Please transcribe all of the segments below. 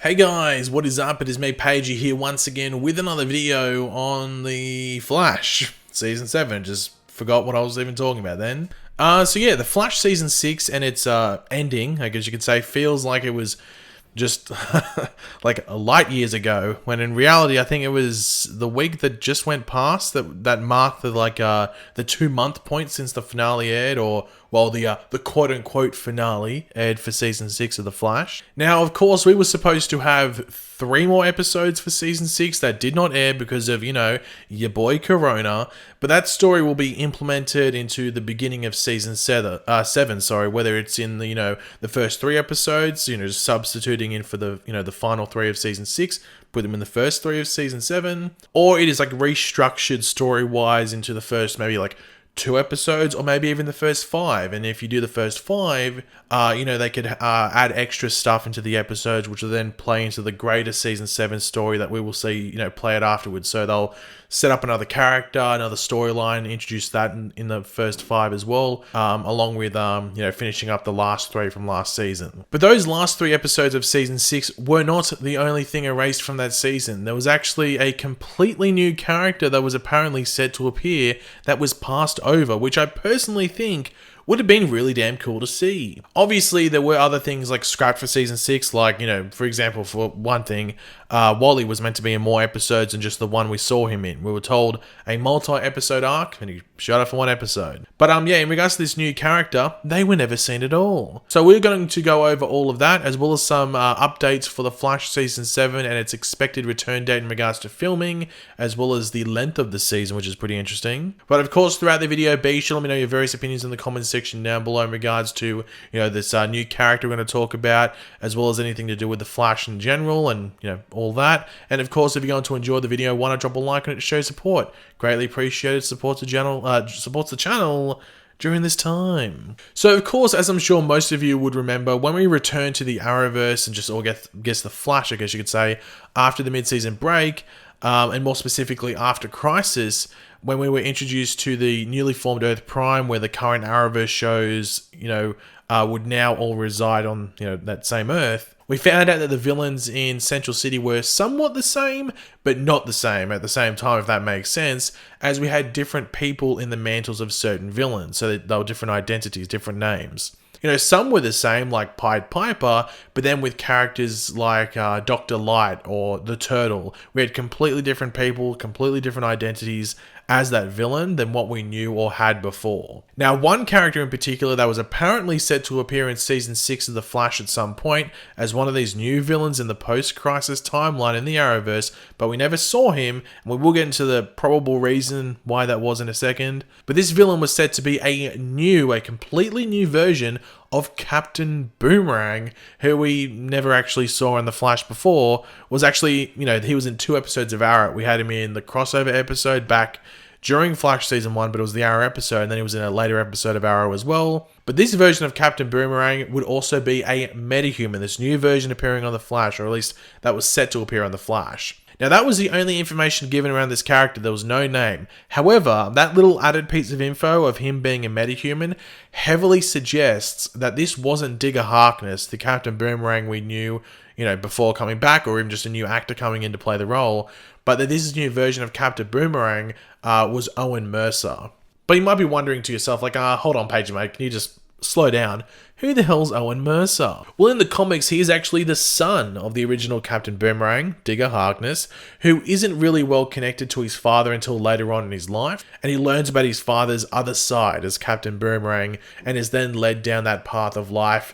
Hey guys, what is up? It is me, Pagey, here once again with another video on the Flash Season 7. Just forgot what I was even talking about then. So yeah, the Flash Season 6 and its ending, I guess you could say, feels like it was just like a light years ago, when in reality I think it was the week that just went past that marked the the 2 month point since the finale aired, or well, the quote unquote finale aired for season 6 of the Flash. Now of course we were supposed to have 3 more episodes for season 6 that did not air because of, your boy Corona, but that story will be implemented into the beginning of season 7, whether it's in the first 3 episodes, just substituting in for the final 3 of season 6, put them in the first 3 of season 7, or it is like restructured story-wise into the first maybe like 2 episodes, or maybe even the first 5. And if you do the first 5, they could add extra stuff into the episodes, which will then play into the greater season 7 story that we will see, play it afterwards. So they'll set up another character, another storyline, introduce that in the first 5 as well, along with, finishing up the last 3 from last season. But those last 3 episodes of season 6 were not the only thing erased from that season. There was actually a completely new character that was apparently set to appear that was passed over, which I personally think would have been really damn cool to see. Obviously, there were other things like scrapped for season 6, like, for example, for one thing, Wally was meant to be in more episodes than just the one we saw him in. We were told a multi-episode arc, and he showed up for 1 episode. But in regards to this new character, they were never seen at all. So we're going to go over all of that, as well as some updates for the Flash Season 7 and its expected return date in regards to filming, as well as the length of the season, which is pretty interesting. But of course, throughout the video, be sure to let me know your various opinions in the comments section down below in regards to, this new character we're going to talk about, as well as anything to do with the Flash in general, and, all that. And of course, if you're going to enjoy the video, why not drop a like on it to show support? Greatly appreciated. Supports the channel during this time. So of course, as I'm sure most of you would remember, when we returned to the Arrowverse and just all guess the Flash, I guess you could say, after the mid-season break, and more specifically after Crisis, when we were introduced to the newly formed Earth Prime, where the current Arrowverse shows, would now all reside on, that same Earth. We found out that the villains in Central City were somewhat the same, but not the same at the same time, if that makes sense, as we had different people in the mantles of certain villains, so they were different identities, different names. Some were the same, like Pied Piper, but then with characters like Dr. Light or the Turtle, we had completely different people, completely different identities as that villain than what we knew or had before. Now, one character in particular that was apparently set to appear in Season 6 of The Flash at some point as one of these new villains in the post-Crisis timeline in the Arrowverse, but we never saw him, and we will get into the probable reason why that was in a second. But this villain was said to be a completely new version of Captain Boomerang, who we never actually saw in The Flash before. Was actually, he was in 2 episodes of Arrow. We had him in the crossover episode back during Flash Season 1, but it was the Arrow episode, and then he was in a later episode of Arrow as well. But this version of Captain Boomerang would also be a metahuman, this new version appearing on The Flash, or at least that was set to appear on The Flash. Now, that was the only information given around this character. There was no name. However, that little added piece of info of him being a metahuman heavily suggests that this wasn't Digger Harkness, the Captain Boomerang we knew, before coming back, or even just a new actor coming in to play the role, but that this new version of Captain Boomerang was Owen Mercer. But you might be wondering to yourself, like, hold on, Pagey, mate, can you just slow down? Who the hell's Owen Mercer? Well, in the comics, he is actually the son of the original Captain Boomerang, Digger Harkness, who isn't really well connected to his father until later on in his life, and he learns about his father's other side as Captain Boomerang, and is then led down that path of life,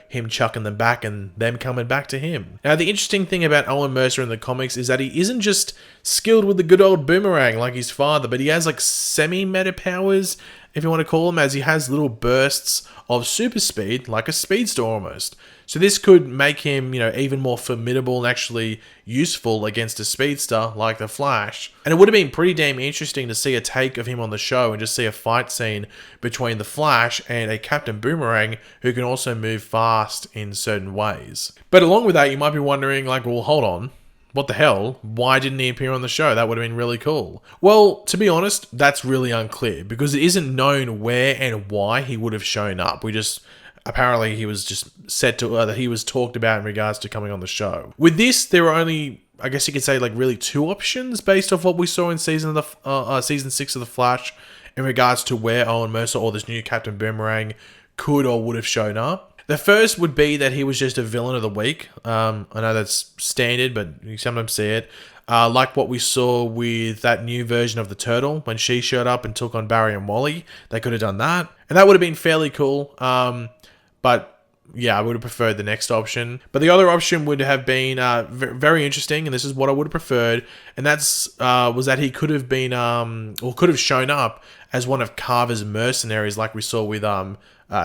him chucking them back and them coming back to him. Now, the interesting thing about Owen Mercer in the comics is that he isn't just skilled with the good old boomerang like his father, but he has like semi-meta powers, if you want to call them, as he has little bursts of super speed, like a speedster almost. So this could make him, even more formidable and actually useful against a speedster like the Flash. And it would have been pretty damn interesting to see a take of him on the show and just see a fight scene between the Flash and a Captain Boomerang who can also move fast in certain ways. But along with that, you might be wondering, like, well, hold on. What the hell? Why didn't he appear on the show? That would have been really cool. Well, to be honest, that's really unclear because it isn't known where and why he would have shown up. We just apparently he was just said to that he was talked about in regards to coming on the show. With this, there were only, I guess you could say, like really two options based off what we saw in season 6 of The Flash in regards to where Owen Mercer or this new Captain Boomerang could or would have shown up. The first would be that he was just a villain of the week. I know that's standard, but you sometimes see it. Like what we saw with that new version of the Turtle when she showed up and took on Barry and Wally. They could have done that. And that would have been fairly cool. But yeah, I would have preferred the next option. But the other option would have been very interesting, and this is what I would have preferred. And that's was that he could have been, or could have shown up as one of Carver's mercenaries like we saw with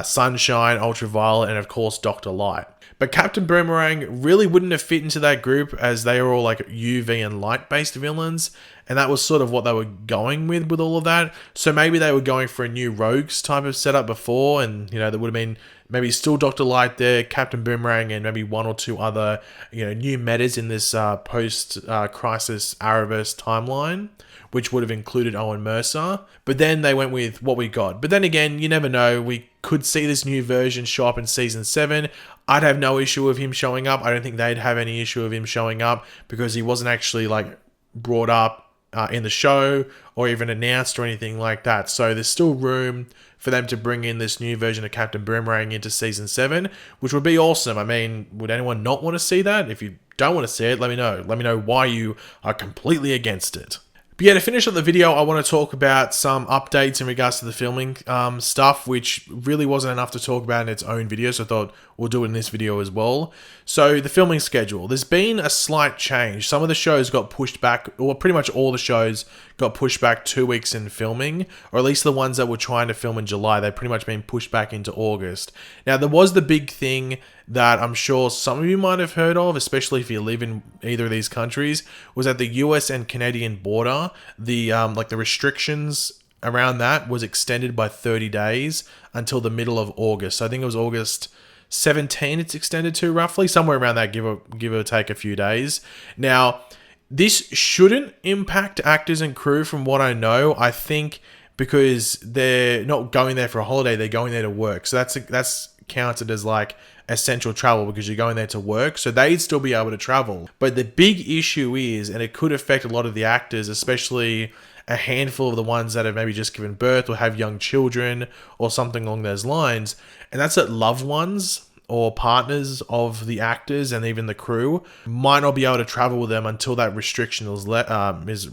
Sunshine, Ultraviolet, and of course Dr. Light. But Captain Boomerang really wouldn't have fit into that group as they were all like UV and light-based villains. And that was sort of what they were going with all of that. So maybe they were going for a new Rogues type of setup before. And, you know, there would have been maybe still Dr. Light there, Captain Boomerang, and maybe one or two other, you know, new metas in this post-Crisis Arrowverse timeline, which would have included Owen Mercer. But then they went with what we got. But then again, you never know. We could see this new version show up in Season 7. I'd have no issue with him showing up. I don't think they'd have any issue of him showing up because he wasn't actually like brought up in the show or even announced or anything like that. So there's still room for them to bring in this new version of Captain Boomerang into Season 7, which would be awesome. I mean, would anyone not want to see that? If you don't want to see it, let me know. Let me know why you are completely against it. But yeah, to finish up the video, I want to talk about some updates in regards to the filming stuff, which really wasn't enough to talk about in its own video, so I thought we'll do it in this video as well. So the filming schedule. There's been a slight change. Some of the shows got pushed back, or pretty much all the shows got pushed back 2 weeks in filming, or at least the ones that were trying to film in July, they've pretty much been pushed back into August. Now, there was the big thing that I'm sure some of you might have heard of, especially if you live in either of these countries, was at the US and Canadian border, the restrictions around that was extended by 30 days until the middle of August. So I think it was August 17 it's extended to, roughly, somewhere around that, give or take a few days. Now, this shouldn't impact actors and crew from what I know. I think because they're not going there for a holiday, they're going there to work. So that's counted as like essential travel because you're going there to work, so they'd still be able to travel. But the big issue is, and it could affect a lot of the actors, especially a handful of the ones that have maybe just given birth or have young children or something along those lines, and that's that loved ones or partners of the actors and even the crew might not be able to travel with them until that restriction is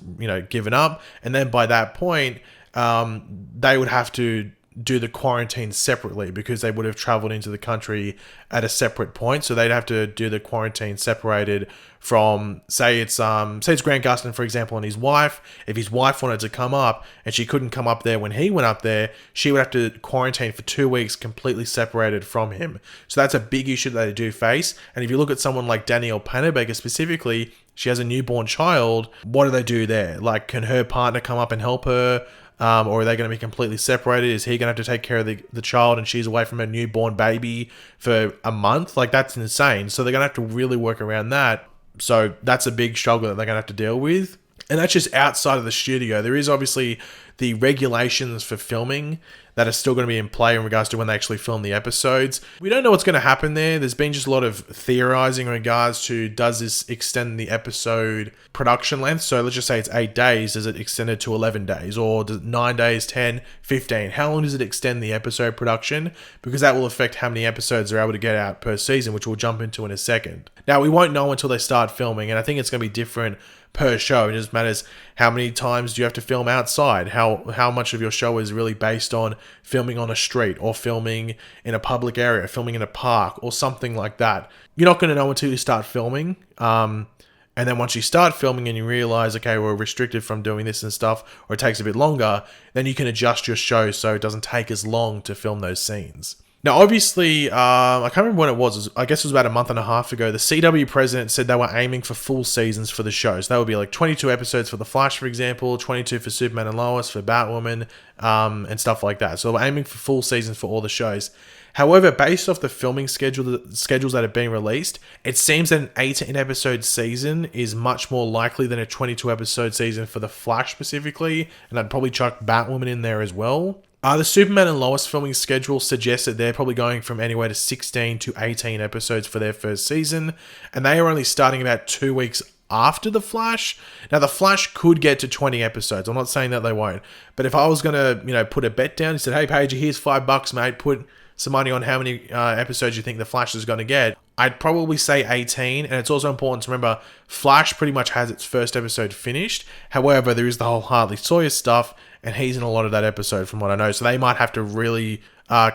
given up, and then by that point they would have to do the quarantine separately because they would have traveled into the country at a separate point. So they'd have to do the quarantine separated from, say it's Grant Gustin, for example, and his wife. If his wife wanted to come up and she couldn't come up there when he went up there, she would have to quarantine for 2 weeks completely separated from him. So that's a big issue that they do face. And if you look at someone like Danielle Panabaker specifically, she has a newborn child. What do they do there? Like, can her partner come up and help her? Or are they going to be completely separated? Is he going to have to take care of the child and she's away from her newborn baby for a month? Like, that's insane. So they're going to have to really work around that. So that's a big struggle that they're going to have to deal with. And that's just outside of the studio. There is obviously the regulations for filming that are still going to be in play in regards to when they actually film the episodes. We don't know what's going to happen there. There's been just a lot of theorizing in regards to, does this extend the episode production length? So let's just say it's 8 days. Does it extend it to 11 days? Or does 9 days, 10, 15? How long does it extend the episode production? Because that will affect how many episodes they're able to get out per season, which we'll jump into in a second. Now, we won't know until they start filming, and I think it's going to be different per show. It just matters how many times do you have to film outside, how much of your show is really based on filming on a street or filming in a public area, filming in a park or something like that. You're not going to know until you start filming. And then once you start filming and you realize, okay, we're restricted from doing this and stuff, or it takes a bit longer, then you can adjust your show so it doesn't take as long to film those scenes. Now, obviously, I can't remember when it was. I guess it was about a month and a half ago. The CW president said they were aiming for full seasons for the shows. That would be like 22 episodes for The Flash, for example, 22 for Superman and Lois, for Batwoman, and stuff like that. So they were aiming for full seasons for all the shows. However, based off the filming schedules that have been released, it seems that an 18-episode season is much more likely than a 22-episode season for The Flash specifically, and I'd probably chuck Batwoman in there as well. The Superman and Lois filming schedule suggests that they're probably going from anywhere to 16 to 18 episodes for their first season, and they are only starting about 2 weeks after The Flash. Now, The Flash could get to 20 episodes. I'm not saying that they won't, but if I was going to, put a bet down, he said, "Hey, Pagey, here's $5, mate. Put some money on how many episodes you think The Flash is going to get," I'd probably say 18, and it's also important to remember Flash pretty much has its first episode finished. However, there is the whole Hartley Sawyer stuff, and he's in a lot of that episode from what I know, so they might have to really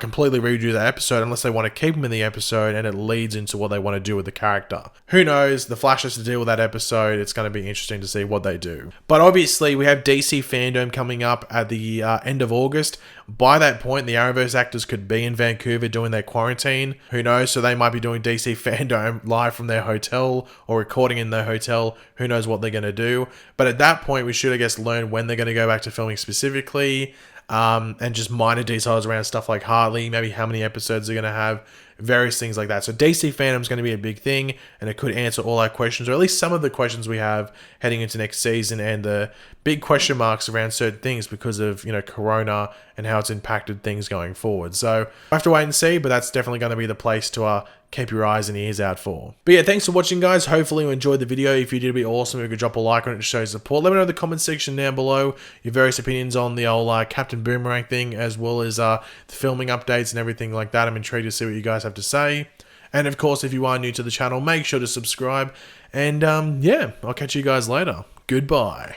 completely redo that episode unless they want to keep him in the episode and it leads into what they want to do with the character. Who knows? The Flash has to deal with that episode. It's going to be interesting to see what they do. But obviously, we have DC Fandom coming up at the end of August. By that point, the Arrowverse actors could be in Vancouver doing their quarantine. Who knows? So they might be doing DC Fandom live from their hotel or recording in their hotel. Who knows what they're going to do? But at that point, we should, I guess, learn when they're going to go back to filming specifically. And just minor details around stuff like Hartley, maybe how many episodes they're going to have, various things like that. So DC Fandom is going to be a big thing, and it could answer all our questions, or at least some of the questions we have heading into next season, and the big question marks around certain things because of, Corona and how it's impacted things going forward. So I have to wait and see, but that's definitely going to be the place to keep your eyes and ears out for. But yeah, thanks for watching, guys. Hopefully you enjoyed the video. If you did, it'd be awesome if you could drop a like on it to show support. Let me know in the comment section down below your various opinions on the old Captain Boomerang thing, as well as the filming updates and everything like that. I'm intrigued to see what you guys have to say. And of course, if you are new to the channel, make sure to subscribe. And yeah, I'll catch you guys later. Goodbye.